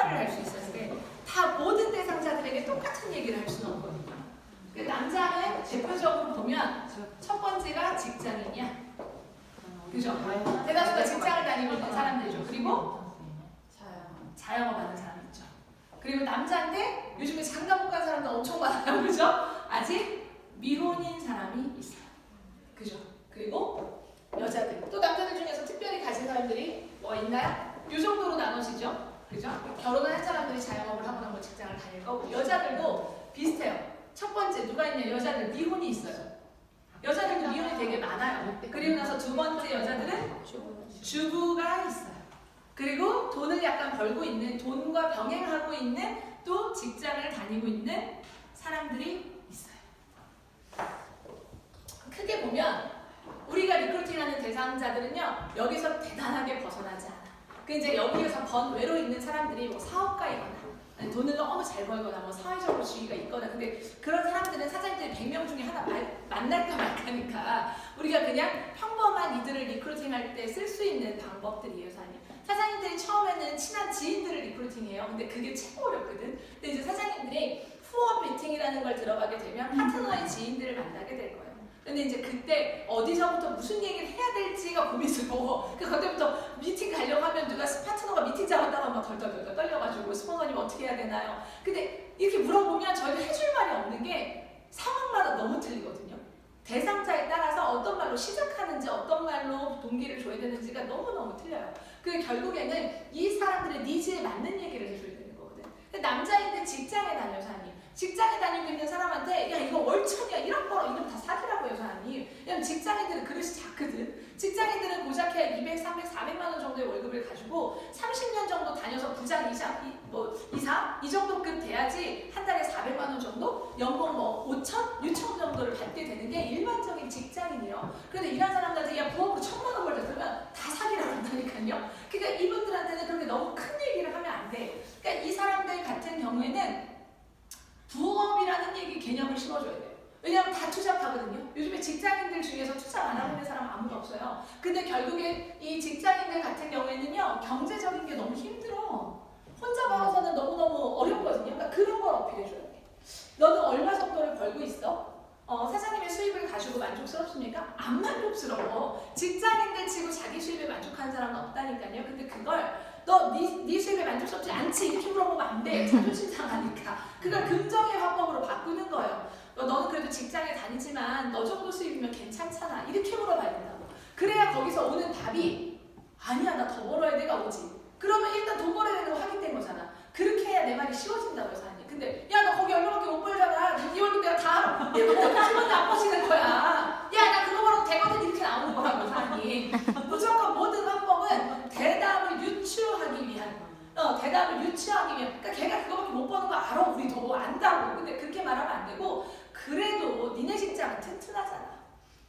말을 할 수 있었을 때 다 모든 대상자들에게 똑같은 얘기를 할 수는 없거든요. 그 남자는 대표적으로 보면 첫 번째가 직장인이야. 그죠? 대다수가 직장을 다니고 있는 사람들이죠. 그리고 자영업 하는 사람 있죠. 그리고 남자인데 요즘에 장가 못 간 사람도 엄청 많아요. 그죠? 아직 미혼인 사람이 있어요. 그죠? 그리고 여자들, 또 남자들 중에서 특별히 가진 사람들이 뭐 있나요? 이 정도로 나눠지죠. 그죠? 결혼을 한 사람들이 자영업을 하거나 뭐 직장을 다닐 거고, 여자들도 비슷해요. 첫 번째 누가 있냐? 여자들 미혼이 있어요. 여자들도 미혼이 되게 많아요. 그리고 나서 두 번째 여자들은 주부가 있어요. 그리고 돈을 약간 벌고 있는, 돈과 병행하고 있는 또 직장을 다니고 있는 사람들이 있어요. 크게 보면 우리가 리크루팅하는 대상자들은요, 여기서 대단하게 벗어나지 않아. 그 이제 여기에서 번외로 있는 사람들이 뭐 사업가이거나 돈을 너무 잘 벌거나 뭐 사회적으로 지위가 있거나, 근데 그런 사람들은 사장님들이 100명 중에 하나 만날까 말까니까 우리가 그냥 평범한 이들을 리크루팅할 때 쓸 수 있는 방법들이에요. 사장님들이 처음에는 친한 지인들을 리크루팅해요. 근데 그게 최고 어렵거든. 근데 이제 사장님들이 후원 미팅이라는 걸 들어가게 되면 파트너의 지인들을 만나게 될 거예요. 근데 이제 그때 어디서부터 무슨 얘기를 해야 될지가 고민스러워. 그때부터 미팅 가려고 하면 누가 파트너가 미팅 잡았다가 막 덜덜덜 떨려가지고 스폰서님 어떻게 해야 되나요? 근데 이렇게 물어보면 저희가 해줄 말이 없는 게 상황마다 너무 틀리거든요. 대상자에 따라서 어떤 말로 시작하는지 어떤 말로 동기를 줘야 되는지가 너무너무 틀려요. 그 결국에는 이 사람들의 니즈에 맞는 얘기를 해줘야 되는 거거든. 근데 남자인데 직장에 다녀요, 사장님. 직장에 다니고 있는 사람한테 야 이거 월천이야 이런 거로 이러면 다 사기라고 해요, 사장님. 왜냐면 직장인들은 그릇이 작거든. 직장인들은 고작 해야 200, 300, 400만 원 정도의 월급을 가지고 30년 정도 다녀서 부장 이사 이 정도급 돼야지 한 달에 400만 원 정도? 연봉 뭐 5천? 6천 정도를 받게 되는 게 일반적인 직장인이에요. 그런데 이런 사람들한테 야 부업으로 1,000만 원 벌자 그러면 다 사기라고 한다니까요. 그러니까 이분들한테는 그렇게 너무 큰 얘기를 하면 안 돼. 그러니까 이 사람들 같은 경우에는 부업이라는 얘기 개념을 심어줘야 돼요. 왜냐하면 다 투잡하거든요. 요즘에 직장인들 중에서 투잡 안 하고 있는 사람 아무도 없어요. 근데 결국에 이 직장인들 같은 경우에는요, 경제적인 게 너무 힘들어. 혼자 벌어서는 너무너무 어렵거든요. 그러니까 그런 걸 어필해줘야 돼. 너는 얼마 정도를 벌고 있어? 사장님의 수입을 가지고 만족스럽습니까? 안 만족스러워. 직장인들 치고 자기 수입에 만족하는 사람은 없다니까요. 근데 그걸 너 네 수입에 만족스럽지 않지? 이렇게 물어보면 안 돼. 자존심 상하니까. 그걸 긍정의 화법으로 바꾸는 거예요. 너는 그래도 직장에 다니지만 너 정도 수입이면 괜찮잖아. 이렇게 물어봐야 된다고. 그래야 거기서 오는 답이 아니야 나 더 벌어야 내가 오지. 그러면 일단 돈 벌어야 되는 거 확인된 거잖아. 그렇게 해야 내 말이 쉬워진다고요, 사장님. 근데 야 너 거기 얼마밖에 못 벌잖아. 네 월급 내가 다 알아. 이러면 기분도 안 보시는 거야. 야 나 그거 벌어도 되거든. 이렇게 나오는 거라고, 사장님. 무조건 모든 방법은 대답을 유추하기 위한 그러니까 걔가 그거밖에 못 버는 거 알아. 우리도 안다고. 근데 그렇게 말하면 안 되고 그래도 니네 직장은 튼튼하잖아.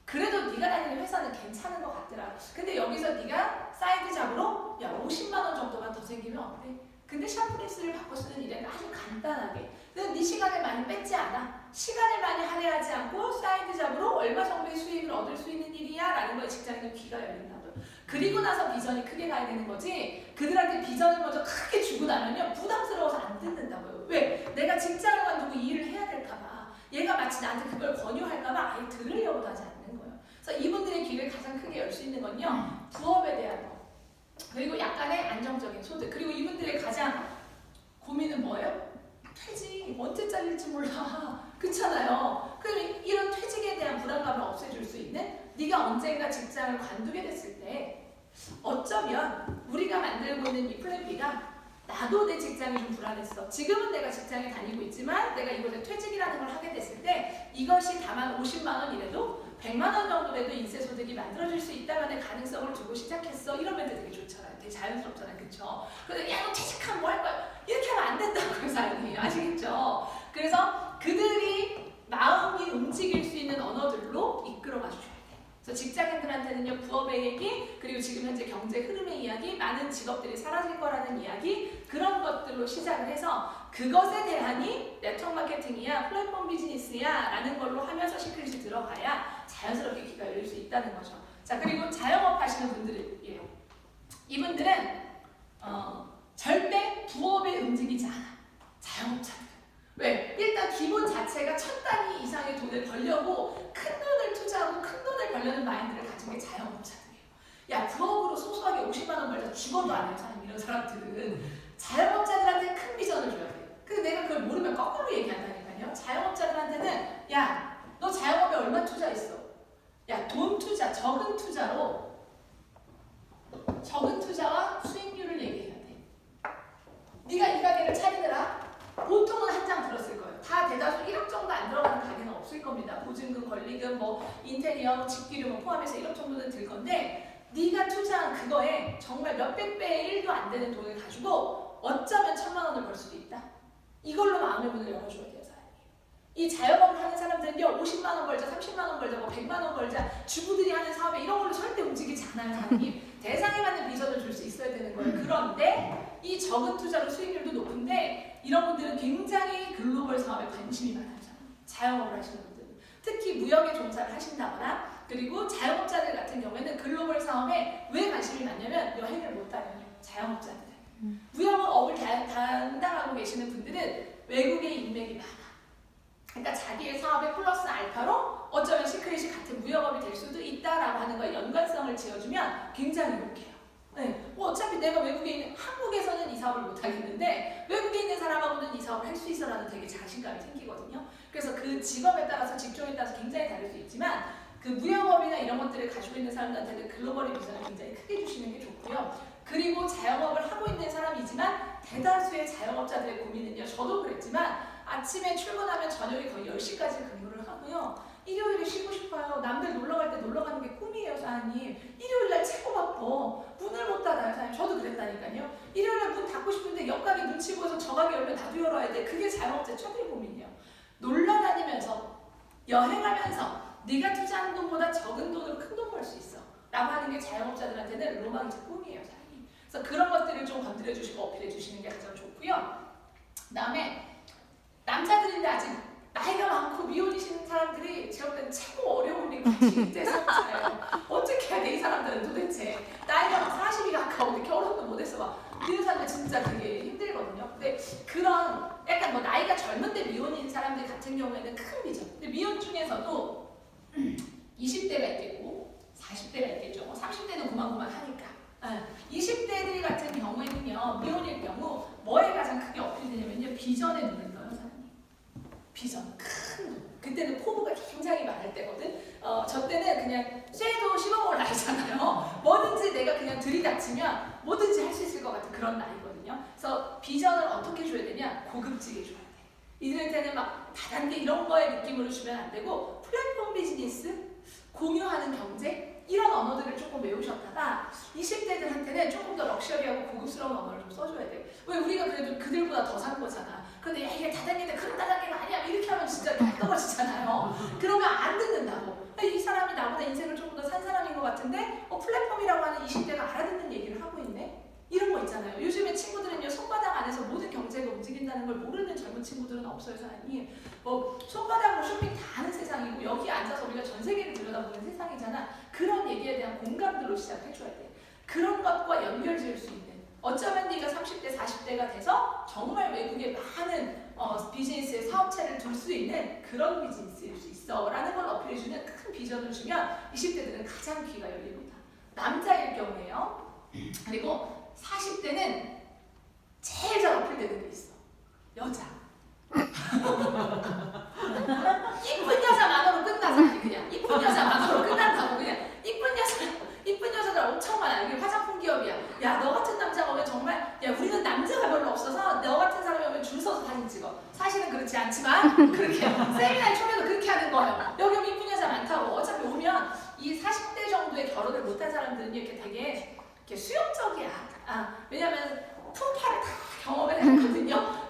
그래도 네가 다니는 회사는 괜찮은 것 같더라. 근데 여기서 네가 사이드 잡으로 야 50만 원 정도만 더 생기면 어때? 근데 샤프리스를 바꿔 쓰는 일은 아주 간단하게. 근데 네 시간을 많이 뺏지 않아. 시간을 많이 할애하지 않고 사이드 잡으로 얼마 정도의 수익을 얻을 수 있는 일이야 라는 거에 직장인은 귀가 열린다고요. 그리고 나서 비전이 크게 가야 되는 거지. 그들한테 비전을 먼저 크게 주고 나면요 부담스러워서 안 듣는다고요. 왜? 내가 직장을 관두고 이 일을 해야 될까 봐. 얘가 마치 나한테 그걸 권유할까 봐 아예 들으려고도 하지 않는 거예요. 그래서 이분들의 귀를 가장 크게 열 수 있는 건요 부업에 대한 거. 그리고 약간의 안정적인 소득. 그리고 이분들의 가장 고민은 뭐예요? 퇴직 언제 잘릴지 몰라. 그렇잖아요. 그럼 이런 퇴직에 대한 불안감을 없애줄 수 있는 네가 언젠가 직장을 관두게 됐을 때 어쩌면 우리가 만들고 있는 이 플랜 B가 나도 내 직장이 좀 불안했어. 지금은 내가 직장에 다니고 있지만 내가 이번에 퇴직이라는 걸 하게 됐을 때 이것이 다만 50만 원이라도 100만 원 정도라도 인세소득이 만들어질 수 있다는 가능성을 두고 시작했어. 이러면 되게 좋잖아요. 되게 자연스럽잖아요. 그쵸? 그래서 야 너 퇴직하면 뭐 할 거야? 이렇게 하면 안 된다고요, 사장님. 아시겠죠? 그래서 그들이 마음이 움직일 수 있는 언어들로 이끌어가 주셔야 돼요. 그래서 직장인들한테는요 부업의 얘기, 그리고 지금 현재 경제 흐름의 이야기, 많은 직업들이 사라질 거라는 이야기, 그런 것들로 시작을 해서 그것에 대한이 네트워크 마케팅이야 플랫폼 비즈니스야 라는 걸로 하면서 시크릿이 들어가야 자연스럽게 귀가 열릴 수 있다는 거죠. 자, 그리고 자영업 하시는 분들이에요. 이분들은 절대 부업의 아무도 안 해요. 사람 이런 사람들은 자영업자들한테 큰 비전을 줘야 돼. 근데 내가 그걸 모르면 거꾸로 얘기한다니까요. 자영업자들한테는 야, 너 자영업에 얼마 투자했어? 야, 돈 투자, 적은 투자와 수익률을 얘기해야 돼. 네가 이 가게를 차리느라 보통은 한 장 들었을 거예요. 다 대다수 1억 정도 안 들어가는 가게는 없을 겁니다. 보증금, 권리금, 뭐 인테리어, 집기료 뭐 포함해서 1억 정도는 들 건데 네가 투자한 그거에 정말 몇백 배의 1도 안 되는 돈을 가지고 어쩌면 1,000만 원을 벌 수도 있다. 이걸로 마음의 문을 열어줘야 돼요, 사장님. 이 자영업을 하는 사람들은요, 50만 원 벌자, 30만 원 벌자, 뭐 100만 원 벌자, 주부들이 하는 사업에 이런 걸로 절대 움직이지 않아요, 사장님. 대상에 맞는 비전을 줄 수 있어야 되는 거예요. 그런데 이 적은 투자로 수익률도 높은데 이런 분들은 굉장히 글로벌 사업에 관심이 많아요. 자영업을 하시는 분들은. 특히 무역에 종사를 하신다거나 그리고 자영업자들 같은 경우에는 글로벌 사업에 왜 관심이 많냐면 여행을 못 다녀요. 자영업자들은. 무역업을 담당하고 계시는 분들은 외국에 인맥이 많아. 그러니까 자기의 사업의 플러스 알파로 어쩌면 시크릿이 같은 무역업이 될 수도 있다라고 하는 거에 연관성을 지어주면 굉장히 욕해요. 네. 뭐 어차피 내가 외국에 있는, 한국에서는 이 사업을 못 하겠는데 외국에 있는 사람하고는 이 사업을 할 수 있어라는 되게 자신감이 생기거든요. 그래서 그 직업에 따라서 직종에 따라서 굉장히 다를 수 있지만 그 무역업이나 이런 것들을 가지고 있는 사람들한테는 글로벌의 비전을 굉장히 크게 주시는 게 좋고요. 그리고 자영업을 하고 있는 사람이지만 대다수의 자영업자들의 고민은요. 저도 그랬지만 아침에 출근하면 저녁에 거의 10시까지 근무를 하고요. 일요일에 쉬고 싶어요. 남들 놀러 갈 때 놀러 가는 게 꿈이에요, 사장님. 일요일날 최고 바빠. 문을 못 닫아요, 사장님. 저도 그랬다니까요. 일요일날 문 닫고 싶은데 옆 가게 눈치 보여서 저 가게 열면 나도 열어야 돼. 그게 자영업자의 최대 고민이에요. 놀러 다니면서 여행하면서 네가 투자한 돈보다 적은 돈으로 큰 돈 벌 수 있어. 라고 하는 게 자영업자들한테는 로망이자 꿈이에요, 사장님. 그래서 그런 것들을 좀 건드려 주시고 어필해 주시는 게 가장 좋고요. 그 다음에 남자들인데 아직 나이가 많고 미혼이신 사람들이 제가 볼 때는 최고 어려운 게 90대 사업자예요. 어떻게 해야 돼, 이 사람들은 도대체. 나이가 막 40이 가까운데 결혼도 못해서 막 이런 사람들 진짜 되게 힘들거든요. 근데 그런 약간 뭐 나이가 젊은데 미혼인 사람들 같은 경우에는 큰 비전. 근데 미혼 중에서도 20대가 있겠고 40대가 있겠죠. 30대는 고만고만하니까. 20대들 같은 경우에는요, 미혼일 경우 뭐에 가장 크게 어필되냐면요, 비전에 눈을 떠요, 사장님. 비전, 큰 눈. 그때는 포부가 굉장히 많을 때거든. 저 때는 그냥 쇠도 씹어먹을 나이잖아요. 뭐든지 내가 그냥 들이닥치면 뭐든지 할 수 있을 것 같은 그런 나이거든요. 그래서 비전을 어떻게 줘야 되냐? 고급지게 줘야 돼. 이들한테는 막 다단계 이런 거에 느낌으로 주면 안 되고 플랫폼 비즈니스, 공유하는 경제 이런 언어들을 조금 외우셨다가 20대들한테는 조금 더 럭셔리하고 고급스러운 언어를 좀 써줘야 돼요. 왜 우리가 그래도 그들보다 더 산 거잖아. 근데 야, 이게 다단계인데 그런 다단계가 아니야 이렇게 하면 진짜 떨어지잖아요. 그러면 안 듣는다고. 이 사람이 나보다 인생을 조금 더 산 사람인 것 같은데 플랫폼이라고 하는 20대가 알아듣는 얘기를 하고 있네. 이런 거 있잖아요. 요즘에 친구들은요, 손바닥 안에서 모든 경제가 움직인다는 걸 모르는 젊은 친구들은 없어요, 사장님. 뭐 손바닥으로 쇼핑 다 하는 세상이고 여기 앉아서 우리가 전 세계를 들여다보는 세상이잖아. 그런 얘기에 대한 공감들로 시작해줘야 돼. 그런 것과 연결 지을 수 있는. 어쩌면 네가 30대, 40대가 돼서 정말 외국에 많은 비즈니스의 사업체를 둘 수 있는 그런 비즈니스일 수 있어 라는 걸 어필해주는 큰 비전을 주면 20대들은 가장 귀가 열립니다. 남자일 경우에요. 그리고 40대는 제일 잘 어필되는 게 있어. 여자. 이쁜 여자 만으로 끝나서 그냥 이쁜 여자 만으로 끝난다고 그냥 이쁜 여자들 엄청 많아. 이게 화장품 기업이야. 야, 너 같은 남자가 오면 정말 야, 우리는 남자가 별로 없어서 너 같은 사람이 오면 줄 서서 사진 찍어. 사실은 그렇지 않지만 그렇게 세미나에 초면도 그렇게 하는 거예요. 여기 오면 이쁜 여자 많다고. 어차피 오면 이 40대 정도의 결혼을 못한 사람들은 이렇게 되게 이렇게 수용적이야. 왜냐면 풍파를 다 경험을 했거든요.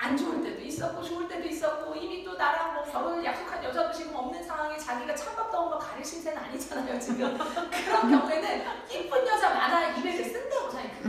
안 좋을 때도 있었고 좋을 때도 있었고 이미 또 나랑 뭐 결혼을 약속한 여자도 지금 없는 상황에 자기가 찬밥 더운 거 가릴 신세는 아니잖아요 지금. 그런 경우에는 이쁜 여자 많아 200을 쓴다고 생각해.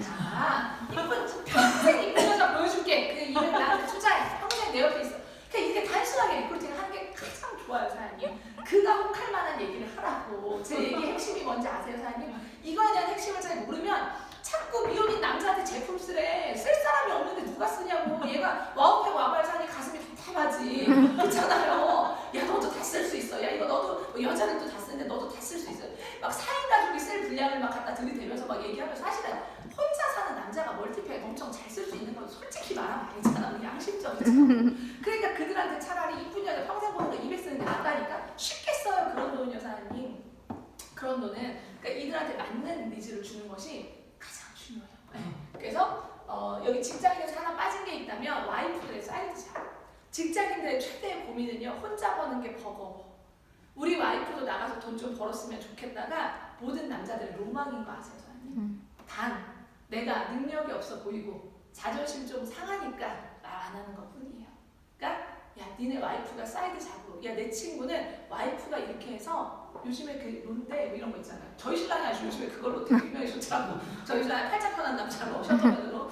이쁜 평생 이쁜 여자 보여줄게. 그 200 나한테 투자해. 평생 내 옆에 있어. 그러니까 이렇게 단순하게 리크루팅을 하는 게 가장 좋아요, 사장님. 그가 혹할 만한 얘기를 하라고. 제 얘기의 핵심이 뭔지 아세요, 사장님? 이거에 대한 핵심을 잘 모르면 자꾸 미혼인 남자한테 제품 쓰래. 쓸 사람이 없는데 누가 쓰냐고. 얘가 와우팩 와발 사니 가슴이 답답하지. 그렇잖아요. 야, 너도 다 쓸 수 있어. 야, 이거 너도 여자들도 다 쓰는데 너도 다 쓸 수 있어. 막 4인 가족이 쓸 분량을 막 갖다 들이대면서 양심적이잖아. 그러니까 그들한테 차라리 이쁜 여자 평생 보는 거 200 쓰는 게 낫다니까. 쉽게 써요 그런 돈 여사님. 그런 돈은 그러니까 이들한테 맞는 니즈를 주는 것이 가장 중요해요. 그래서 여기 직장인에서 하나 빠진 게 있다면 와이프들의 사이드 잡. 직장인들의 최대의 고민은요, 혼자 버는 게 버거워. 우리 와이프도 나가서 돈 좀 벌었으면 좋겠다가 모든 남자들의 로망인 거 아세요, 사장님? 단 내가 능력이 없어 보이고 자존심 좀 상하니까 말 안 하는 것 뿐이에요. 그러니까 야, 니네 와이프가 사이드 잡고, 야, 내 친구는 와이프가 이렇게 해서 요즘에 그 론데 뭐 이런 거 있잖아요. 저희 신랑이 아주 요즘에 그걸로 되게 유명해졌더라고. 저희 신랑이 팔자 편한 남자로 셔터맨으로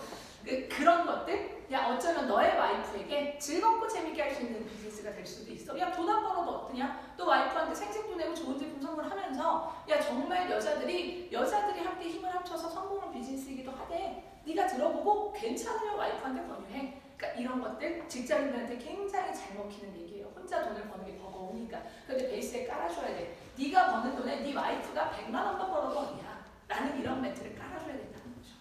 그런 것들. 야, 어쩌면 너의 와이프에게 즐겁고 재밌게 할 수 있는 비즈니스가 될 수도 있어. 야, 돈 안 벌어도 어떠냐? 또 와이프한테 생색도 내고 좋은 제품 선물하면서 야, 정말 여자들이 함께 힘을 합쳐서 성공한 비즈니스이기도 하대. 네가 들어보고 괜찮으면 와이프한테 권유해. 그러니까 이런 것들 직장인들한테 굉장히 잘 먹히는 얘기예요. 혼자 돈을 버는 게 버거우니까. 근데 베이스에 깔아줘야 돼. 네가 버는 돈에 네 와이프가 100만 원만 벌어도 어디야? 라는 이런 멘트를 깔아줘야 된다는 거죠.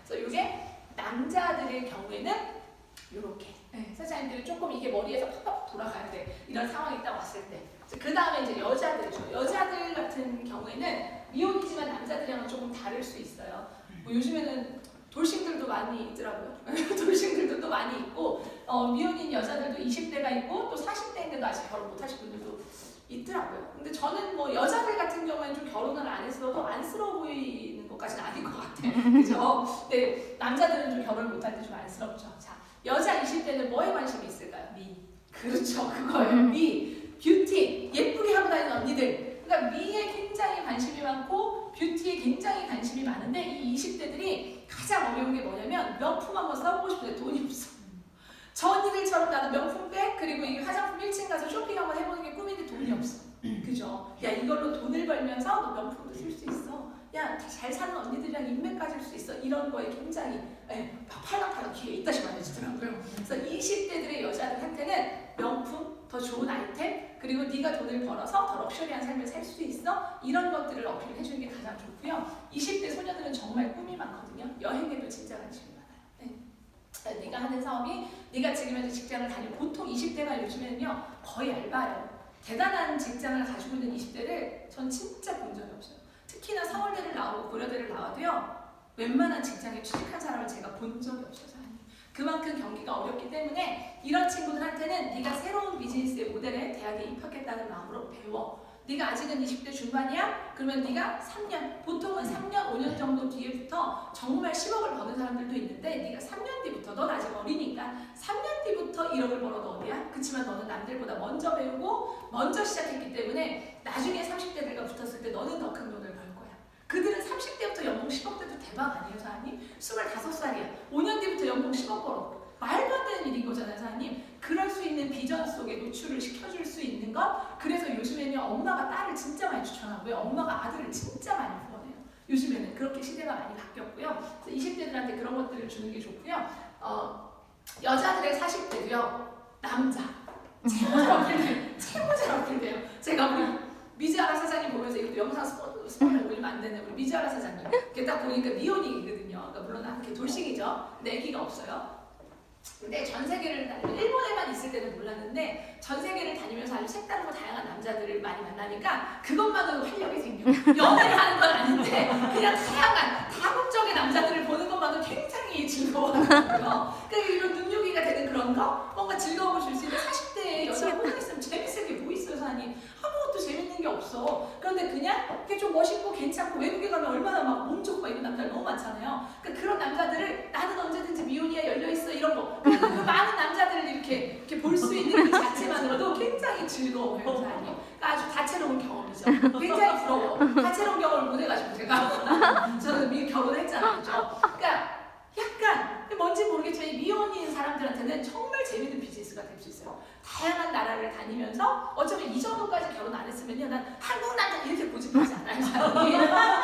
그래서 이게 남자들의 경우에는 이렇게 사장님들이 조금 이게 머리에서 팍팍 돌아가야 돼. 이런 상황이 딱 왔을 때. 그 다음에 이제 여자들이죠. 여자들 같은 경우에는 미혼이지만 남자들이랑은 조금 다를 수 있어요. 뭐 요즘에는 돌싱들도 많이 있더라고요. 돌싱들도 많이 있고 미혼인 여자들도 20대가 있고 또 40대인데도 아직 결혼 못하신 분들도 있더라고요. 근데 저는 뭐 여자들 같은 경우에는 좀 결혼을 안 했어도 안쓰러워 보이는 것까지는 아닌 것 같아요. 그죠? 근데 남자들은 좀 결혼을 못할 때 좀 안쓰럽죠. 자, 여자 20대는 뭐에 관심이 있을까요? 미. 그렇죠. 그거예요. 미. 뷰티. 예쁘게 하고 다니는 언니들. 그러니까 미에 굉장히 관심이 많고 뷰티에 굉장히 관심이 많은데 이 20대들이 가장 어려운 게 뭐냐면 명품 한번 써보고 싶은데 돈이 없어. 저 언니들처럼 나도 명품백 그리고 이 화장품 1층 가서 쇼핑 한번 해보는 게 꿈인데 돈이 없어. 그죠? 야, 이걸로 돈을 벌면서 너 명품도 쓸 수 있어. 야, 잘 사는 언니들이랑 인맥 가질 수 있어. 이런 거에 굉장히 막 팔랑팔랑 기회 있다시 말해주더라고요. 그래서 20대들의 여자들한테는 명품, 더 좋은 아이템, 그리고 네가 돈을 벌어서 더 럭셔리한 삶을 살 수 있어. 이런 것들을 어필해주는 게 가장 좋고요. 20대 소녀들은 정말 꿈이 많거든요. 여행에도 진짜 관심이 많아요. 네가 하는 사업이 네가 지금 현재 직장을 다니고 보통 20대가 요즘에는요 거의 알바예요. 대단한 직장을 가지고 있는 20대를 전 진짜 본 적이 없어요. 특히나 서울대를 나오고 고려대를 나와도요 웬만한 직장에 취직한 사람을 제가 본 적이 없어요. 그만큼 경기가 어렵기 때문에 이런 친구들한테는 네가 새로운 비즈니스의 모델에 대학에 입학했다는 마음으로 배워. 네가 아직은 20대 중반이야? 그러면 네가 3년, 보통은 3년, 5년 정도 뒤에부터 정말 10억을 버는 사람들도 있는데 네가 3년 뒤부터, 넌 아직 어리니까 3년 뒤부터 1억을 벌어도 어디야? 그렇지만 너는 남들보다 먼저 배우고 먼저 시작했기 때문에 나중에 30대들과 붙었을 때 너는 더 큰 돈을 벌 거야. 그들은 30대부터 연봉 10억 대도 대박 아니에요, 사장님? 25살이야. 5년 뒤부터 연봉 10억 벌어. 말도 안 되는 일인 거잖아요, 사장님. 그럴 수 있는 비전 속에 노출을 시켜줄 수 있는 것. 그래서 요즘에는 엄마가 딸을 진짜 많이 추천하고요. 엄마가 아들을 진짜 많이 후원해요. 요즘에는 그렇게 시대가 많이 바뀌었고요. 그래서 20대들한테 그런 것들을 주는 게 좋고요. 여자들의 40대도요. 남자. 최고 잘 어필돼요. 최고 잘 어필돼요. 제가 우리 미즈아라 사장님 보면서 이것도 영상 스포를 올리면 안 되는 우리 미즈아라 사장님. 이렇게 딱 보니까 미혼이거든요. 그러니까 물론 이렇게 돌싱이죠. 근데 애기가 없어요. 근데 전 세계를 다니면 일본에만 있을 때는 몰랐는데 전 세계를 다니면서 아주 색다르고 다양한 남자들을 많이 만나니까 그것만으로 활력이 생겨. 연애를 하는 건 아닌데 그냥 다양한 다국적인 남자들을 보는 것만으로 굉장히 즐거워하고요. 그러니까 이런 눈요기가 되는 그런 거 뭔가 즐거움을 줄 수 있는 40대의 여자가 혼자 있으면 재밌을 게 뭐 있어요, 사장님. 아무것도 재밌는 게 없어. 그런데 그냥 이렇게 좀 멋있고 괜찮고 외국에 가면 얼마나 막 몸 좋고 막 이런 남자들 너무 많잖아요. 그러니까 그런 남자들을 나는 언제든지 미혼이야 열려있어 이런 거. 그 많은 남자들을 이렇게 볼 수 있는 그 자체만으로도 굉장히 즐거워요, 사장님. 그러니까 아주 다채로운 경험이죠. 굉장히 부러워. 다채로운 경험을 못 해가지고 제가 저는 결혼했잖아요, 그죠? 그러니까 약간 뭔지 모르겠지만 이 미혼인 사람들한테는 정말 재밌는 비즈니스가 될 수 있어요. 다양한 나라를 다니면서 어쩌면 이 정도까지 결혼 안 했으면요 난 한국 남자 이렇게 고집하지 않아요, 사람이.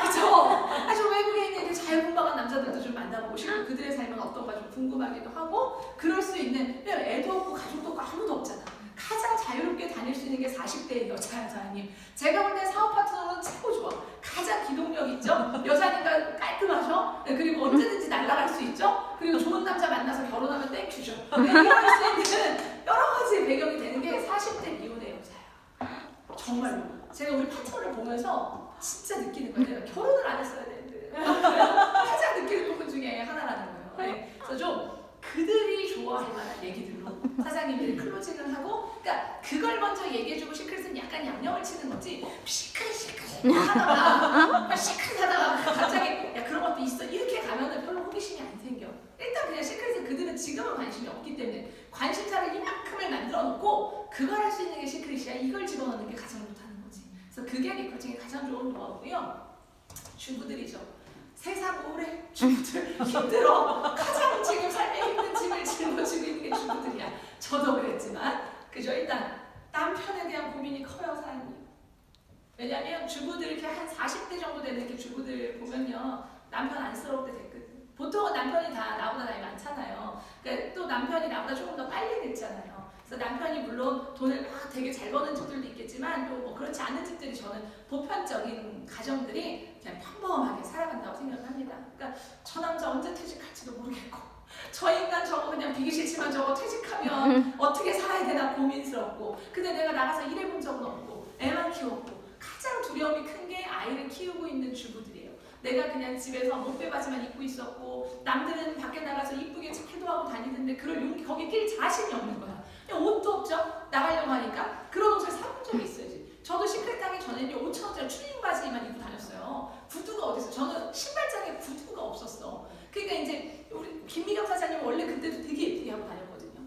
그죠? 아주 외국에 있는 자유분방한 남자들도 좀 만나보고 싶고 그들의 삶은 어떤가 좀 궁금하기도 하고 그럴 수 있는 애도 없고 가족도 없고 아무도 없잖아. 가장 자유롭게 다닐 수 있는 게 40대의 여자야, 사장님. 제가 볼 때 사업 파트너는 최고 좋아. 가장 기동력 있죠? 여자니까 깔끔하죠? 그리고 언제든지 날아갈 수 있죠? 그리고 좋은 남자 만나서 결혼하면 땡큐죠. 이럴 수 있는 여러 가지 배경이 되는 게 40대 미혼의 여자야. 정말로. 제가 우리 파트너를 보면서 진짜 느끼는 거예요. 내가 결혼을 안 했어야 되는데. 가장 느끼는 부분 중에 하나라는 거예요. 네. 그래서 좀 그들이 좋아할 만한 얘기들로 사장님들이 클로징을 하고, 그러니까 그걸 먼저 얘기해주고 시크릿은 약간 양념을 치는 거지. 시크릿 하다가 갑자기 야 그런 것도 있어 이렇게 가면은 별로 호기심이 안 생겨. 일단 그냥 시크릿은 그들은 지금은 관심이 없기 때문에 관심사를 이만큼을 만들어 놓고 그걸 할 수 있는 게 시크릿이야. 이걸 집어넣는 게 가장 못하는 거지. 그래서 그게 리커팅의 가장 좋은 노하우고요. 주부들이죠. 세상 오래 주부들 힘들어. 가장 지금 삶에 힘든 짐을 짊어지고 있는 게 주부들이야. 저도 그랬지만 그죠. 일단 남편에 대한 고민이 커요, 사장님. 왜냐면 주부들 이렇게 한 40대 정도 되는 이렇게 주부들 보면요, 남편 안쓰러울 때 됐거든. 보통은 남편이 다 나보다 나이 많잖아요. 그러니까 또 남편이 나보다 조금 더 빨리 늙잖아요. 그래서 남편이 물론 돈을 막 되게 잘 버는 집들도 있겠지만 또 뭐 그렇지 않은 집들이 저는 보편적인 가정들이 그냥 평범하게 살아간다고 생각을 합니다. 그러니까 저 남자 언제 퇴직할지도 모르겠고 저 인간 저거 그냥 비기 싫지만 저거 퇴직하면 어떻게 살아야 되나 고민스럽고, 근데 내가 나가서 일해본 적은 없고 애만 키웠고 가장 두려움이 큰 게 아이를 키우고 있는 주부들이에요. 내가 그냥 집에서 목베 바지만 입고 있었고 남들은 밖에 나가서 이쁘게 차도 하고 다니는데 그럴 용기 거기 낄 자신이 없는 거야. 그냥 옷도 없죠. 나가려고 하니까 그런 옷을 사본 적이 있어야지. 저도 시크릿 하기 전에는 5,000원짜리 추리닝 바지만 입고 다녔어요. 구두가 어딨어? 저는 신발장에 구두가 없었어. 그러니까 이제 우리 김미경 사장님 원래 그때도 되게 예쁘게 하고 다녔거든요.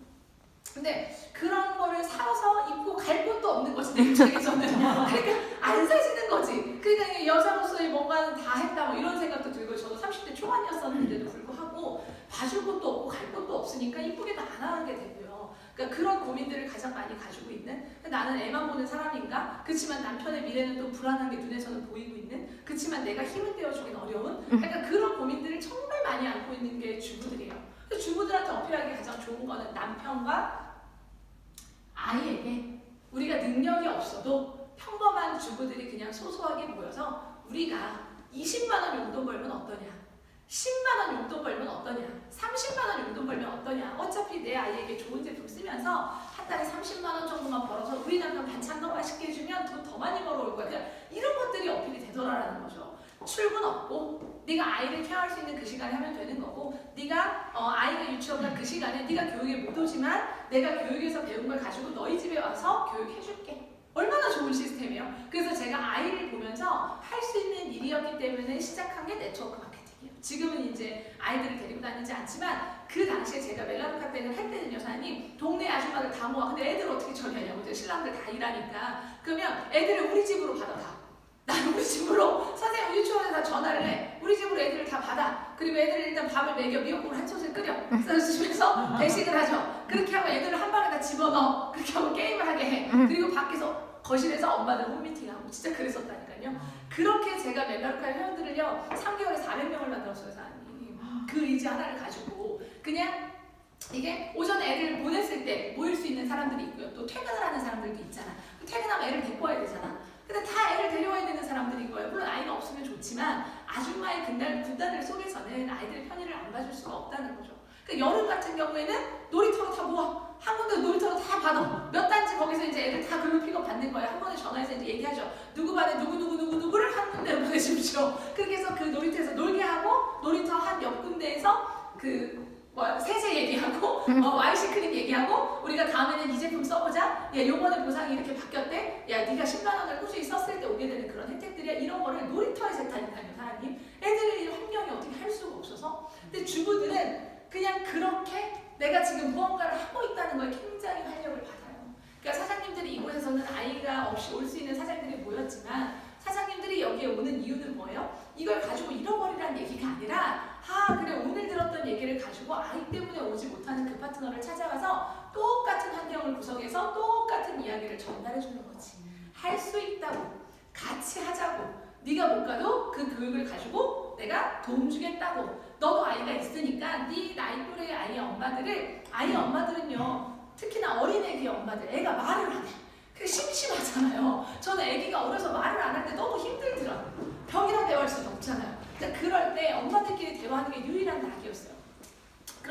근데 그런 거를 사서 입고 갈 곳도 없는 거지, 내 입장에서는. 그러니까 안 사지는 거지. 그러니까 여자로서의 뭔가는 다 했다 뭐 이런 생각도 들고, 저도 30대 초반이었었는데도 불구하고 봐줄 곳도 없고 갈 곳도 없으니까 이쁘게도 안 하게 되고요. 그러니까 그런 고민들을 가장 많이 가지고 있는, 나는 애만 보는 사람인가? 그치만 남편의 미래는 또 불안한 게 눈에서는 보이고 있는, 그치만 내가 힘을 떼어주긴 어려운, 약간 그런 고민들을 정말 많이 안고 있는 게 주부들이에요. 주부들한테 어필하기 가장 좋은 거는 남편과 아이에게 우리가 능력이 없어도 평범한 주부들이 그냥 소소하게 모여서 우리가 20만 원 용돈 벌면 어떠냐, 10만 원 용돈 벌면 어떠냐, 30만 원 용돈 벌면 어떠냐. 어차피 내 아이에게 좋은 제품 쓰면서 한 달에 30만 원 정도만 벌어서 우리 남편 반찬 더 맛있게 해주면 돈 더 많이 벌어올 거야. 그러니까 이런 것들이 어필이 되더라라는 거죠. 출근 없고 네가 아이를 케어할 수 있는 그 시간에 하면 되는 거고, 네가 아이가 유치원 갈 그 시간에 네가 교육에 못 오지만 내가 교육에서 배운 걸 가지고 너희 집에 와서 교육해줄게. 얼마나 좋은 시스템이에요. 그래서 제가 아이를 보면서 할 수 있는 일이었기 때문에 시작한 게 네트워크 마케팅이에요. 지금은 이제 아이들을 데리고 다니지 않지만 그 당시에 제가 멜라노카 때는 할 때는요, 사장님 동네 아줌마들 다 모아. 근데 애들 어떻게 처리하냐고. 신랑들 다 일하니까. 그러면 애들을 우리 집으로 받아가. 나는 우리 집으로, 선생님 유치원에 다 전화를 해. 우리 집으로 애들을 다 받아. 그리고 애들을 일단 밥을 먹여, 미역국을 한 솥을 끓여. 그래서 배식을 하죠. 그렇게 하고 애들을 한 방에 다 집어넣어. 그렇게 하고 게임을 하게 해. 그리고 밖에서 거실에서 엄마들 홈미팅하고. 진짜 그랬었다니까요. 그렇게 제가 멜라루카 회원들을요 3개월에 400명을 만들었어요, 사장님. 그 의지 하나를 가지고 그냥 이게 오전에 애를 보냈을 때 모일 수 있는 사람들이 있고요. 또 퇴근을 하는 사람들도 있잖아. 퇴근하면 애를 데리고 와야 되잖아. 근데 다 애를 데려와야 되는 사람들인 거예요. 물론 아이가 없으면 좋지만 아줌마의 군단을 속에서는 아이들의 편의를 안 봐줄 수가 없다는 거죠. 그러니까 여름 같은 경우에는 놀이터로 다 모아. 한 군데 놀이터로 다 받아. 몇 단지 거기서 이제 애들 다 글로 픽업 받는 거예요. 한 번에 전화해서 이제 얘기하죠. 누구 반에 누구를 한 군데로 보내주십시오. 그렇게 해서 그 놀이터에서 놀게 하고, 놀이터 한 옆 군데에서 세제 얘기하고 아이스크림 얘기하고, 우리가 다음에는 이 제품 써보자. 야 요번에 보상이 이렇게 바뀌었대. 야 네가 10만 원을 꾸준히 썼을 때 오게 되는 그런 혜택들이야. 이런 거를 놀이터에서 했다니까요, 사장님. 애들의 환경이 어떻게 할 수가 없어서. 근데 주부들은 그냥 그렇게 내가 지금 무언가를 하고 있다는 거에 굉장히 활력을 받아요. 그러니까 사장님들이 이곳에서는 아이가 없이 올 수 있는 사장님들이 모였지만, 사장님들이 여기에 오는 이유는 뭐예요? 이걸 가지고 잃어버리라는 얘기가 아니라, 그래 오늘 들었던 얘기를 가지고 아이 때문에 오지 못하는 그 파트너를 찾아가서 똑같은 환경을 구성해서 똑같은 이야기를 전달해 주는 거지. 할 수 있다고, 같이 하자고, 네가 못 가도 그 교육을 가지고 내가 도움 주겠다고. 너도 아이가 있으니까 네 나이 또래의 아이 엄마들은요, 특히나 어린애기 엄마들, 애가 말을 안 해. 그게 심심하잖아요. 저는 애기가 어려서 말을 안 할 때 너무 힘들더라고요. 병이랑 대화할 수도 없잖아요. 그럴 때 엄마들끼리 대화하는 게 유일한 낙이었어요.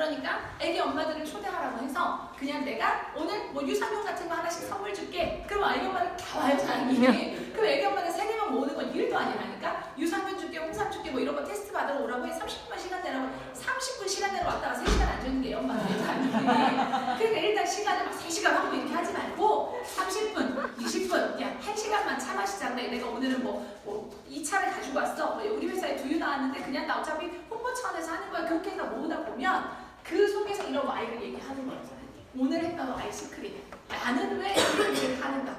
그러니까 애기 엄마들을 초대하라고 해서 그냥 내가 오늘 뭐 유산균 같은 거 하나씩 선물 줄게. 그럼 애기 엄마들 다 와요, 사장님이. 그럼 애기 엄마들 3개만 모으는 건 일도 아니라니까. 유산균 줄게, 홍삼 줄게 뭐 이런 거 테스트 받으러 오라고 해. 30분만 시간 내라고. 30분 시간 내러 왔다가 3시간 앉아있는 게 엄마들 사장님이. 그러니까 일단 시간을 막 3시간 하고 이렇게 하지 말고 30분, 20분, 야 1시간만 차 마시자. 내가 오늘은 이 차를 가지고 왔어. 우리 회사에 두유 나왔는데 그냥 나 어차피 홍보 차원에서 하는 거야. 그렇게 해서 모으다 보면 그 속에서 이런 와이를 얘기하는 거예요. 오늘 했던 아이스크림. 나는 왜 이걸 하는가?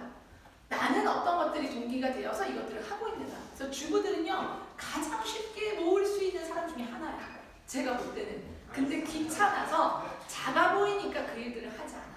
나는 어떤 것들이 동기가 되어서 이것들을 하고 있는가? 그래서 주부들은요 가장 쉽게 모을 수 있는 사람 중에 하나야. 제가 볼 때는. 근데 귀찮아서 작아 보이니까 그 일들을 하지 않아요.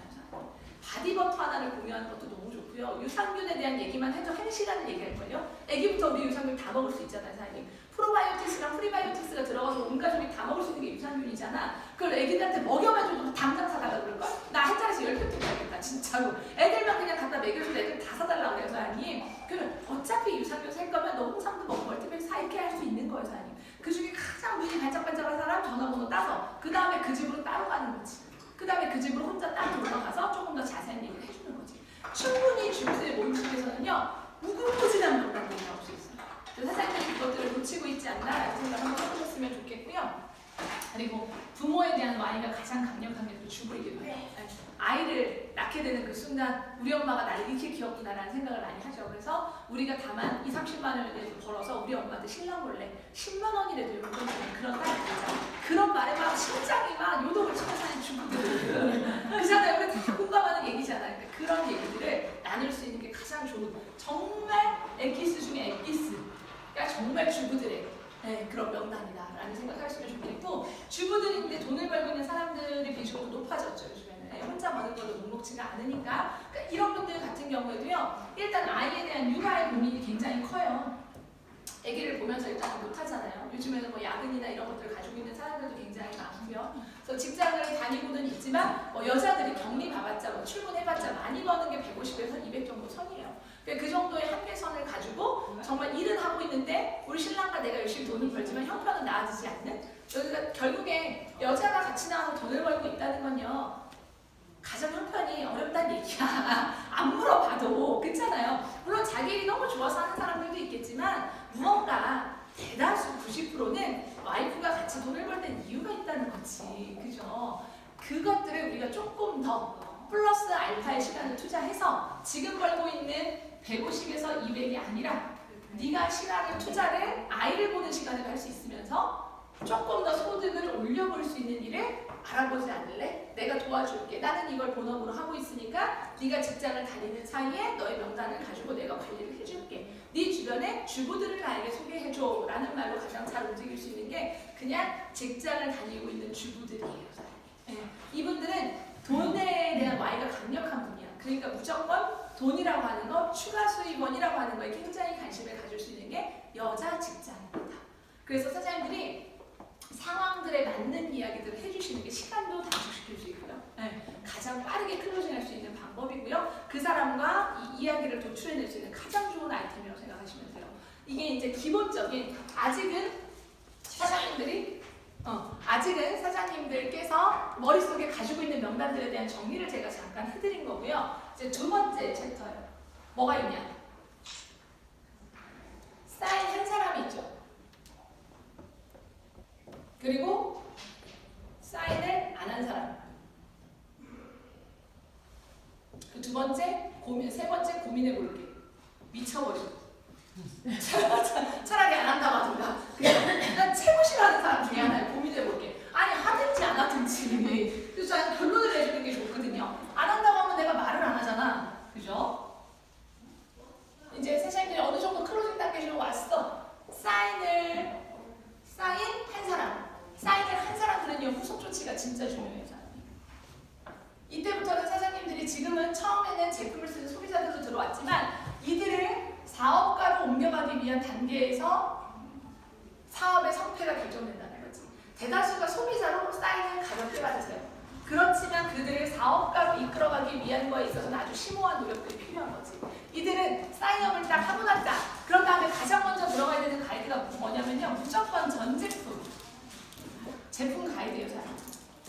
바디버터 하나를 공유하는 것도 너무 좋고요. 유산균에 대한 얘기만 해도 1시간을 얘기할걸요. 애기부터 우리 유산균 다 먹을 수 있잖아요, 사장님. 프로바이오틱스랑 프리바이오틱스가 들어가서 온 가족이 다 먹을 수 있는 게 유산균이잖아. 그걸 애기들한테 먹여가지고 당장 사달라고 그럴걸? 나 한 자리에서 10팩도 가야겠다, 진짜로. 애들만 그냥 갖다 먹여주면 애들 다 사달라고 그래요, 사장님. 그러면 어차피 유산균 살 거면 너 홍삼도 먹고 멀티팩 사 이렇게 할 수 있는 거예요, 사장님. 그 중에 가장 눈이 반짝반짝한 사람 전화번호 따서 그 다음에 그 집으로 따로 가는 거지. 그 다음에 그 집으로 혼자 따로 들어가서 조금 더 자세한 얘기를 해주는 거지. 충분히 주부들의 몸속에서는요 무궁무진한 명단들이 나올 수 있어요. 사장님이 그것들을 놓치고 있지 않나라는 생각을 한번 해보셨으면 좋겠고요. 그리고 부모에 대한 와이가 가장 강력한 게 또 주부이기도 해요. 아이를 낳게 되는 그 순간 우리 엄마가 나를 이렇게 키웠구나라는 생각을 많이 하죠. 그래서 우리가 다만 2~30만 원이라도 벌어서 우리 엄마한테 신랑 몰래 10만 원이라도 요런 그런 딸이 되잖아. 그런 말에 막 심장이 막 요동을 치고 사는 주부들 그잖아요. 우리 다 공감하는 얘기잖아요. 그러니까 그런 얘기들을 나눌 수 있는 게 가장 좋은 정말 엑기스 중에 엑기스 그러니까 정말 주부들의 그런 명단이다라는 생각하시면 좋겠고 주부들인데 돈을 벌고 있는 사람들의 비중도 높아졌죠. 요즘에는 혼자 버는 걸로 녹록지가 않으니까 그러니까 이런 분들 같은 경우에도요 일단 아이에 대한 육아의 고민이 굉장히 커요. 아기를 보면서 일단 못하잖아요. 요즘에는 뭐 야근이나 이런 것들을 가지고 있는 사람들도 굉장히 많고요. 그래서 직장을 다니고는 있지만 여자들이 격리 봐봤자 출근해봤자 많이 버는 게 150에서 200 정도 선이에요. 그 정도의 한계선을 가지고 정말 일은 하고 있는데 우리 신랑과 내가 열심히 돈을 벌지만 형편은 나아지지 않는 그러니까 결국에 여자가 같이 나와서 돈을 벌고 있다는 건요 가정 형편이 어렵다는 얘기야. 안 물어봐도 그렇잖아요. 물론 자기 일이 너무 좋아서 하는 사람들도 있겠지만 무언가 대다수 90%는 와이프가 같이 돈을 벌 때는 이유가 있다는 거지. 그죠? 그것들을 우리가 조금 더 플러스 알파의 시간을 투자해서 지금 벌고 있는 150에서 200이 아니라 네가 시간을 투자를 아이를 보는 시간을 할 수 있으면서 조금 더 소득을 올려볼 수 있는 일을 알아보지 않을래? 내가 도와줄게. 나는 이걸 본업으로 하고 있으니까 네가 직장을 다니는 사이에 너의 명단을 가지고 내가 관리를 해줄게. 네 주변에 주부들을 나에게 소개해줘 라는 말로 가장 잘 움직일 수 있는 게 그냥 직장을 다니고 있는 주부들이에요. 이분들은 돈에 대한 와이가 강력한 분이야. 그러니까 무조건 돈이라고 하는 거, 추가 수입원이라고 하는 거에 굉장히 관심을 가질 수 있는 게 여자 직장입니다. 그래서 사장님들이 상황들에 맞는 이야기들을 해주시는 게 시간도 단축시킬 수 있고요. 가장 빠르게 클로징할 수 있는 방법이고요. 그 사람과 이 이야기를 도출해낼 수 있는 가장 좋은 아이템이라고 생각하시면 돼요. 이게 이제 기본적인 아직은 사장님들께서 머릿속에 가지고 있는 명단들에 대한 정리를 제가 잠깐 해드린 거고요. 이제 두 번째 챕터예요. 뭐가 있냐? 사인 한 사람이 있죠. 그리고 사인을 안 한 사람. 그 두 번째 고민, 세 번째 고민해 볼게. 미쳐버리고. 차라리 안 한다고 하든가. 그냥 최고 싫어하는 사람 중에 하나를 고민해 볼게. 아니 하든지 안 하든지. 그래서 저는 결론을 내주는 게 좋거든요. 안 한다고 하면 내가 말을 안 하잖아. 그죠? 이제 사장님들이 어느 정도 클로징 단계로 왔어. 사인 한 사람. 사인을 한 사람들은요 후속 조치가 진짜 중요해요. 이때부터는 사장님들이 지금은 처음에는 제품을 쓰는 소비자들도 들어왔지만 이들을 사업가로 옮겨가기 위한 단계에서 사업의 성패가 결정된다는 거지. 대다수가 소비자로 사인을 가볍게 받으세요. 그렇지만 그들을 사업가로 이끌어가기 위한 거에 있어서는 아주 심오한 노력들이 필요한 거지. 이들은 사인업을 딱 하고 났다. 그런 다음에 가장 먼저 들어가야 되는 가이드가 뭐냐면요. 무조건 전 제품 가이드예요. 사장님.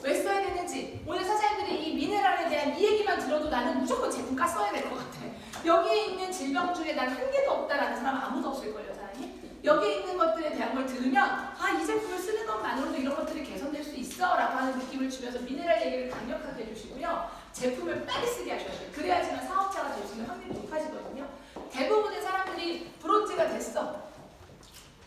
왜 써야 되는지, 오늘 사장님들이 이 미네랄에 대한 이 얘기만 들어도 나는 무조건 제품가 써야 될 것 같아. 여기에 있는 질병 중에 난 한 개도 없다라는 사람 아무도 없을걸요, 사장님? 여기에 있는 것들에 대한 걸 들으면 아, 이 제품을 쓰는 것만으로도 이런 것들이 개선될 수 있어 라고 하는 느낌을 주면서 미네랄 얘기를 강력하게 해주시고요. 제품을 빨리 쓰게 하셔야 돼요. 그래야지만 사업자가 될 수 있는 확률이 높아지거든요. 대부분의 사람들이 브론즈가 됐어.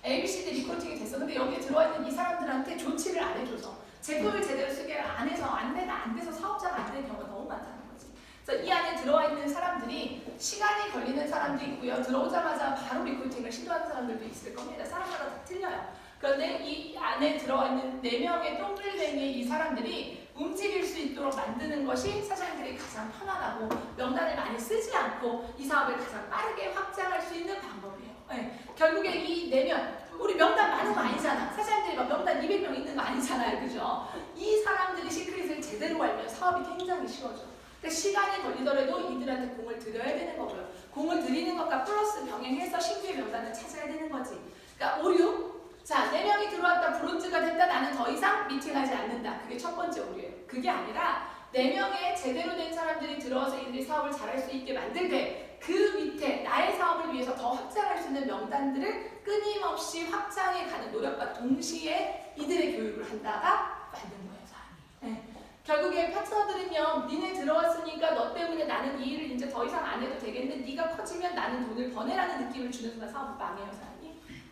ABCD 리크루팅이 됐어. 근데 여기에 들어와 있는 이 사람들한테 조치를 안 해줘서 제품을 제대로 쓰게 안 해서 안 돼서 사업자가 안 되는 경우가 너무 많다는 거지. 그래서 이 안에 들어와 있는 사람들이 시간이 걸리는 사람도 있고요. 들어오자마자 바로 리크루팅을 시도하는 사람들도 있을 겁니다. 사람마다 다 틀려요. 그런데 이 안에 들어와 있는 4명의 똥글뱅이 이 사람들이 움직일 수 있도록 만드는 것이 사장님들이 가장 편안하고 명단을 많이 쓰지 않고 이 사업을 가장 빠르게 확장할 수 있는 방법이에요. 네. 결국에 이 4명, 우리 명단 많은 거 아니잖아. 사장님들이 막 명단 200명 있는 거 아니잖아요. 그죠? 이 사람들이 시크릿을 제대로 알면 사업이 굉장히 쉬워져. 그러니까 시간이 걸리더라도 이들한테 공을 들여야 되는 거고요. 공을 들이는 것과 플러스 병행해서 신규의 명단을 찾아야 되는 거지. 그러니까 오류. 자, 4명이 들어왔다, 브론즈가 됐다, 나는 더 이상 미팅하지 않는다. 그게 첫 번째 오류예요. 그게 아니라 4명의 제대로 된 사람들이 들어와서 이들이 사업을 잘할 수 있게 만들 때 그 밑에 나의 사업을 위해서 더 확장할 수 있는 명단들을 끊임없이 확장해 가는 노력과 동시에 이들의 교육을 한다가 만든 거예요, 사람이. 네. 결국에 파트너들은요, 니네 들어왔으니까 너 때문에 나는 이 일을 이제 더 이상 안 해도 되겠는데 네가 커지면 나는 돈을 버내라는 느낌을 주는 순간 사업을 망해요, 사람이.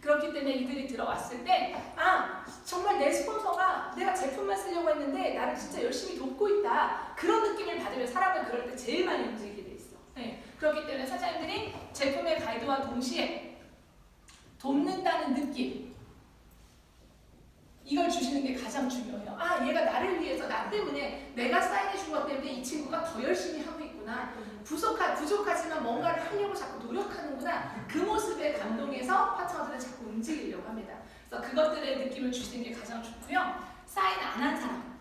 그렇기 때문에 이들이 들어왔을 때 아, 정말 내 스폰서가 내가 제품만 쓰려고 했는데 나를 진짜 열심히 돕고 있다. 그런 느낌을 받으면 사람은 그럴 때 제일 많이 움직이게 돼 있어. 네. 그렇기 때문에 사장님들이 제품의 가이드와 동시에 돕는다는 느낌, 이걸 주시는 게 가장 중요해요. 아, 얘가 나를 위해서, 나 때문에 내가 사인해 준 것 때문에 이 친구가 더 열심히 하고 있구나. 부족하지만 뭔가를 하려고 자꾸 노력하는구나. 그 모습에 감동해서 파트너들은 자꾸 움직이려고 합니다. 그래서 그것들의 느낌을 주시는 게 가장 좋고요. 사인 안 한 사람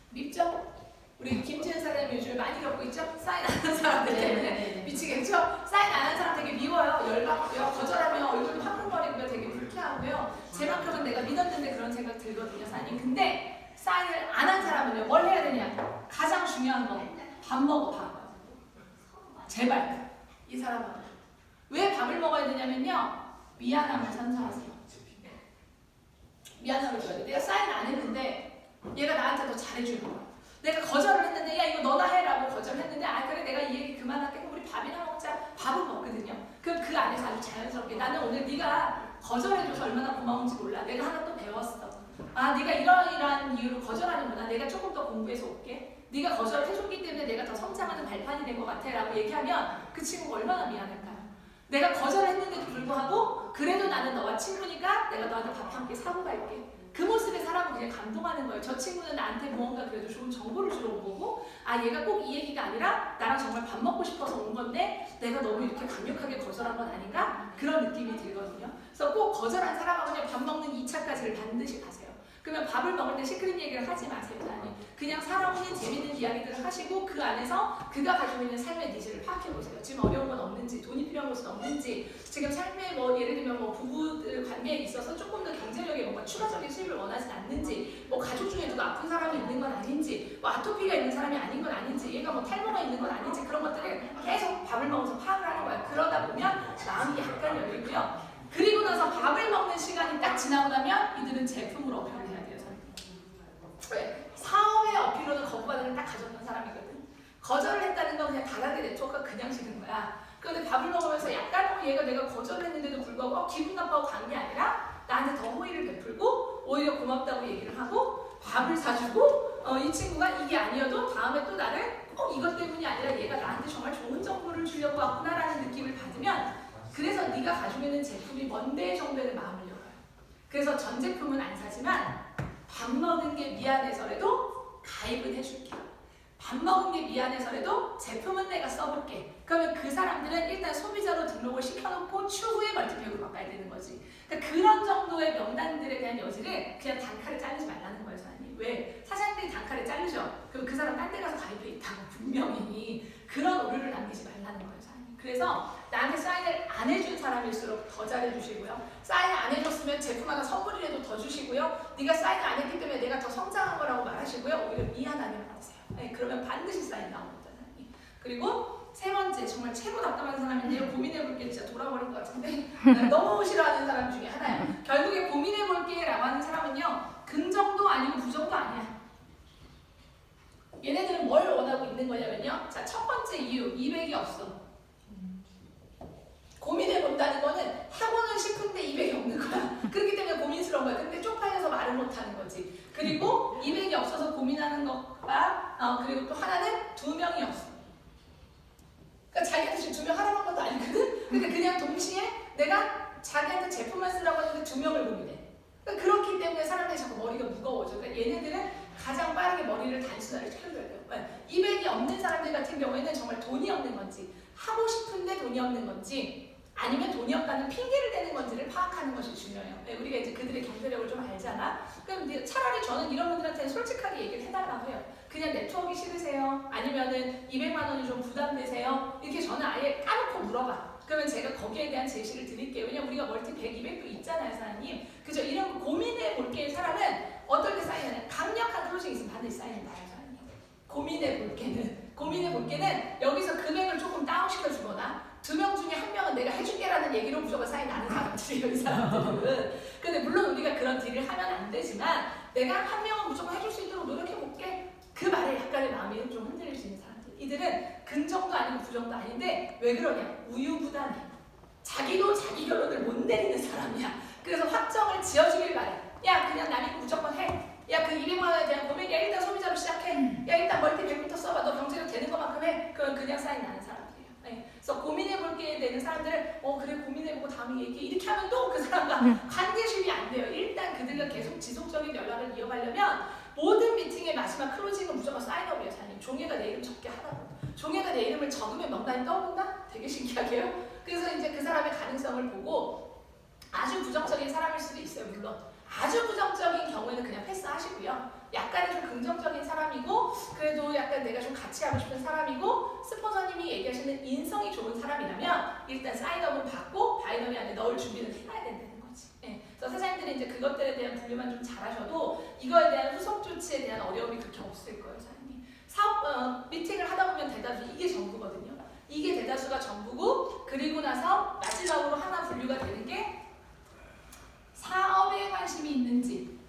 밉죠? 우리 김지은 사장님 요즘 많이 겪고 있죠? 사인 안 한 사람들 때문에 미치겠죠? 사인 안 한 사람 되게 미워요. 열받고요. 거절하면 얼굴도 화끈거리고요. 되게 불쾌하고요. 제만큼은 내가 믿었는데 그런 생각 들거든요, 사장님. 근데 사인을 안 한 사람은요, 뭘 해야 되냐? 가장 중요한 거, 밥 먹어, 밥. 제발 이 사람은 왜 밥을 먹어야 되냐면요, 미안함을 선사하세요. 미안함을 줘야 돼. 내가 사인 안 했는데 얘가 나한테 더 잘해주는 거야. 내가 거절을 했는데 야 이거 너나 해라고 거절했는데 아 그래 내가 이 얘기 그만할게. 그럼 우리 밥이나 먹자. 밥은 먹거든요. 그럼 그 안에서 아주 자연스럽게 나는 오늘 네가 거절해줘서 얼마나 고마운지 몰라. 내가 하나 또 배웠어. 아 네가 이러이러한 이유로 거절하는구나. 내가 조금 더 공부해서 올게. 네가 거절을 해줬기 때문에 내가 더 성장하는 발판이 된 것 같아 라고 얘기하면 그 친구가 얼마나 미안할까요? 내가 거절했는데도 불구하고 그래도 나는 너와 친구니까 내가 너한테 밥 한 끼 사고 갈게. 그 모습에 사람은 그냥 감동하는 거예요. 저 친구는 나한테 무언가 그래도 좋은 정보를 주러 온 거고 아 얘가 꼭 이 얘기가 아니라 나랑 정말 밥 먹고 싶어서 온 건데 내가 너무 이렇게 강력하게 거절한 건 아닌가? 그런 느낌이 들거든요. 그래서 꼭 거절한 사람하고는 밥 먹는 2차까지를 반드시 가세요. 그러면 밥을 먹을 때 시크릿 얘기를 하지 마세요. 그냥 살아오는 재밌는 이야기들을 하시고 그 안에서 그가 가지고 있는 삶의 니즈를 파악해보세요. 지금 어려운 건 없는지, 돈이 필요한 것은 없는지, 지금 삶의 뭐 예를 들면 뭐 부부들 관계에 있어서 조금 더 경제력에 뭔가 추가적인 수입을 원하진 않는지, 뭐 가족 중에 누가 아픈 사람이 있는 건 아닌지, 뭐 아토피가 있는 사람이 아닌 건 아닌지, 얘가 뭐 탈모가 있는 건 아닌지 그런 것들을 계속 밥을 먹으면서 파악을 하는 거예요. 그러다 보면 마음이 약간 열리고요. 그리고 나서 밥을 먹는 시간이 딱 지나고 나면 이들은 제품으로 어필을 해야 돼요. 왜? 사업의 어필로는 거부받음을 딱 가졌던 사람이거든. 거절을 했다는 건 그냥 다단계 네트워크가 그냥 지는 거야. 그런데 밥을 먹으면서 약간 얘가 내가 거절을 했는데도 불구하고 기분 나빠하고 간 게 아니라 나한테 더 호의를 베풀고 오히려 고맙다고 얘기를 하고 밥을 사주고 이 친구가 이게 아니어도 다음에 또 나를 꼭 이것 때문이 아니라 얘가 나한테 정말 좋은 정보를 주려고 왔구나라는 느낌을 받으면 그래서 네가 가지고 있는 제품이 뭔데 정도의 마음을 열어요. 그래서 전 제품은 안 사지만 밥 먹은 게 미안해서라도 가입은 해줄게. 밥 먹은 게 미안해서라도 제품은 내가 써볼게. 그러면 그 사람들은 일단 소비자로 등록을 시켜놓고 추후에 멀티팩으로 바꿔야 되는 거지. 그러니까 그런 정도의 명단들에 대한 여지를 그냥 단칼에 자르지 말라는 거예요, 사장님. 왜? 사장님들이 단칼에 자르죠. 그럼 그 사람 딴 데 가서 가입해 있다고 분명히 그런 오류를 남기지 말라는 거예요, 사장님. 그래서 나한테 사인을 안 해준 사람일수록 더 잘해주시고요. 사인을 안 해줬으면 제품 하나 선물이라도 더 주시고요. 네가 사인을 안 했기 때문에 내가 더 성장한 거라고 말하시고 마시고요. 오히려 미안하게 만드세요. 네, 그러면 반드시 사인 나옵니다. 그리고 세 번째, 정말 최고 답답한 사람인데요. 고민해볼게 진짜 돌아버릴 것 같은데 너무 싫어하는 사람 중에 하나예요. 결국에 고민해볼게 라고 하는 사람은요. 긍정도 아니고 부정도 아니야. 얘네들은 뭘 원하고 있는 거냐면요. 자, 첫 번째 이유, 200이 없어. 고민해본다는 거는 하고는 싶은데 200이 없는 거야. 그렇기 때문에 고민스러운 거야. 근데 쪽팔려서 말을 못하는 거지. 그리고 200이 없어서 고민하는 것과 그리고 또 하나는 2명이 없어. 그러니까 자기한테 지금 2명 하라고 한 것도 아니거든? 근데 그냥 동시에 내가 자기한테 제품만 쓰라고 하는데 2명을 고민해. 그러니까 그렇기 때문에 사람들이 자꾸 머리가 무거워져. 그러니까 얘네들은 가장 빠르게 머리를 단순하게 채워줘야 돼요. 200이 없는 사람들 같은 경우에는 정말 돈이 없는 건지, 하고 싶은데 돈이 없는 건지, 아니면 돈이 없다는 핑계를 대는 건지를 파악하는 것이 중요해요. 우리가 이제 그들의 경제력을 좀 알잖아. 그럼 차라리 저는 이런 분들한테는 솔직하게 얘기를 해달라고 해요. 그냥 네트워크 싫으세요? 아니면은 200만 원이 좀 부담되세요? 이렇게 저는 아예 까놓고 물어봐. 그러면 제가 거기에 대한 제시를 드릴게요. 왜냐면 우리가 멀티 100, 200도 있잖아요, 사장님. 그죠? 이런 고민해 볼게의 사람은 어떨 때 사인하냐? 강력한 클로징 있으면 반드시 사인한다, 사장님. 고민해 볼게는 여기서 금액을 조금 다운시켜 주거나 2명 중에 1명은 내가 해줄게라는 얘기로 무조건 사인 나는 사람들이에요, 이 사람들은. 근데 물론 우리가 그런 딜을 하면 안 되지만 내가 1명은 무조건 해줄 수 있도록 노력해 볼게. 그 말에 약간의 마음이 좀 흔들릴 수 있는 사람들. 이들은 긍정도 아니고 부정도 아닌데 왜 그러냐? 우유부단해. 자기도 자기 결론을 못 내리는 사람이야. 그래서 확정을 지어주길 바래. 야, 그냥 남이 무조건 해. 야, 그 200만 원에 대한 고민, 야, 일단 소비자로 시작해. 야, 일단 멀티 100부터 써봐. 너 경제력 되는 것만큼 해. 그건 그냥 사인 나는 사람들이에요. 네. 그래서 고민해볼게 되는 사람들은 그래, 고민해보고 다음에 얘기해. 이렇게 하면 또 그 사람과 관계심이 안 돼요. 일단 그들과 계속 지속적인 연락을 이어가려면 모든 미팅의 마지막 클로징은 무조건 사인업이에요, 사장님. 종이에다 내 이름 적게 하라고. 종이에다 내 이름을 적으면 명단이 떠오른다? 되게 신기하게요. 그래서 이제 그 사람의 가능성을 보고 아주 부정적인 사람일 수도 있어요, 물론. 아주 부정적인 경우에는 그냥 패스하시고요. 약간의 좀 긍정적인 사람이고 그래도 약간 내가 좀 같이 하고 싶은 사람이고 스폰서님이 얘기하시는 인성이 좋은 사람이라면 일단 사인업은 받고 바이너리 안에 넣을 준비는 해놔야 된다는 거지. 네. 그래서 사장님들이 이제 그것들에 대한 분류만 좀 잘하셔도 이거에 대한 후속 조치에 대한 어려움이 그렇게 없을 거예요, 사장님. 사업 미팅을 하다 보면 대다수 이게 전부거든요. 이게 대다수가 전부고 그리고 나서 마지막으로 하나 분류가 되는 게 사업에 관심이 있는지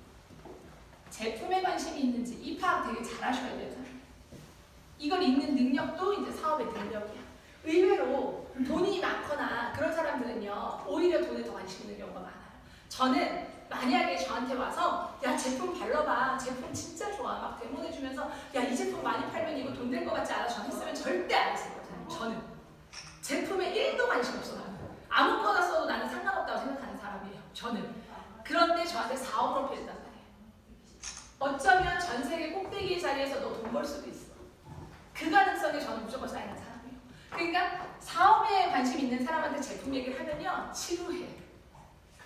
제품에 관심이 있는지 이 파악 되게 잘 하셔야 돼요. 이걸 읽는 능력도 이제 사업의 능력이야. 의외로 돈이 많거나 그런 사람들은요 오히려 돈에 더 관심 있는 경우가 많아요. 저는 만약에 저한테 와서 야 제품 발라봐, 제품 진짜 좋아 막 데모해주면서 야 이 제품 많이 팔면 이거 돈 될 것 같지 않아? 전 했으면 절대 안 했을 거잖아요. 저는 제품에 1도 관심 없어. 아무거나 써도 나는 상관없다고 생각하는 사람이에요. 저는. 그런데 저한테 사업을 어필했단 말이에요. 어쩌면 전 세계 꼭대기 자리에서 너 돈 벌 수도 있어. 그 가능성에 저는 무조건 사인한 사람이에요. 그러니까 사업에 관심 있는 사람한테 제품 얘기를 하면요 지루해.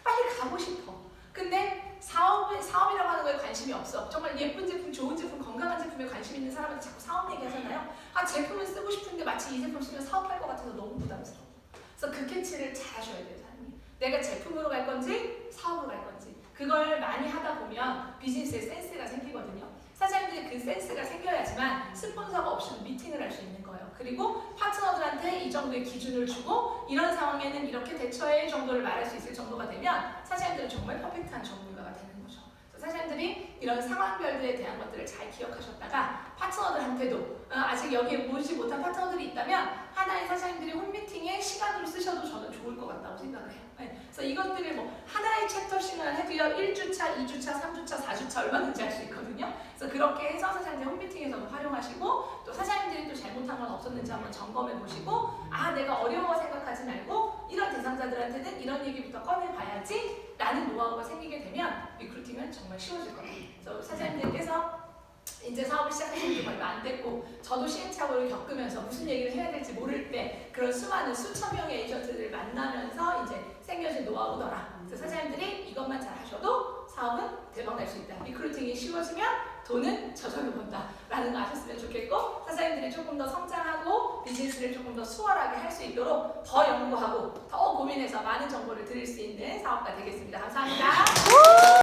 빨리 가고 싶어. 근데 사업이라고 하는 거에 관심이 없어. 정말 예쁜 제품, 좋은 제품, 건강한 제품에 관심 있는 사람한테 자꾸 사업 얘기하잖아요. 아 제품을 쓰고 싶은데 마치 이 제품 쓰면 사업할 것 같아서 너무 부담스러워. 그래서 그 캐치를 잘 하셔야 돼요, 사장님. 내가 제품으로 갈 건지 사업으로 갈 건지 그걸 많이 하다 보면 비즈니스에 센스가 생기거든요. 사장님들이 그 센스가 생겨야지만 스폰서가 없이도 미팅을 할 수 있는 거예요. 그리고 파트너들한테 이 정도의 기준을 주고 이런 상황에는 이렇게 대처해 정도를 말할 수 있을 정도가 되면 사장님들은 정말 퍼펙트한 전문가가 되는 거죠. 사장님들이 이런 상황별들에 대한 것들을 잘 기억하셨다가 파트너들한테도 아직 여기에 모이지 못한 파트너들이 있다면 하나의 사장님들이 홈미팅에 시간으로 쓰셔도 저는 좋을 것 같다고 생각을 해요. 네. 그래서 이것들을 뭐 하나의 챕터씩만 해도요 1주차, 2주차, 3주차, 4주차 얼마든지 할 수 있거든요. 그래서 그렇게 해서 사장님들 홈미팅에서도 활용하시고 또 사장님들이 또 잘못한 건 없었는지 한번 점검해 보시고 아 내가 어려워 생각하지 말고 이런 대상자들한테는 이런 얘기부터 꺼내봐야지 라는 노하우가 생기게 되면 리크루팅은 정말 쉬워질 겁니다. 그래서 사장님들께서 이제 사업을 시작하신 지 얼마 안 됐고 저도 시행착오를 겪으면서 무슨 얘기를 해야 될지 모를 때 그런 수많은 수천 명의 에이전트들을 만나면서 이제 생겨진 노하우더라. 그래서 사장님들이 이것만 잘 하셔도 사업은 대박 날 수 있다. 리크루팅이 쉬워지면 돈은 저절로 번다 라는 거 아셨으면 좋겠고 사장님들이 조금 더 성장하고 비즈니스를 조금 더 수월하게 할 수 있도록 더 연구하고 더 고민해서 많은 정보를 드릴 수 있는 사업가 되겠습니다. 감사합니다.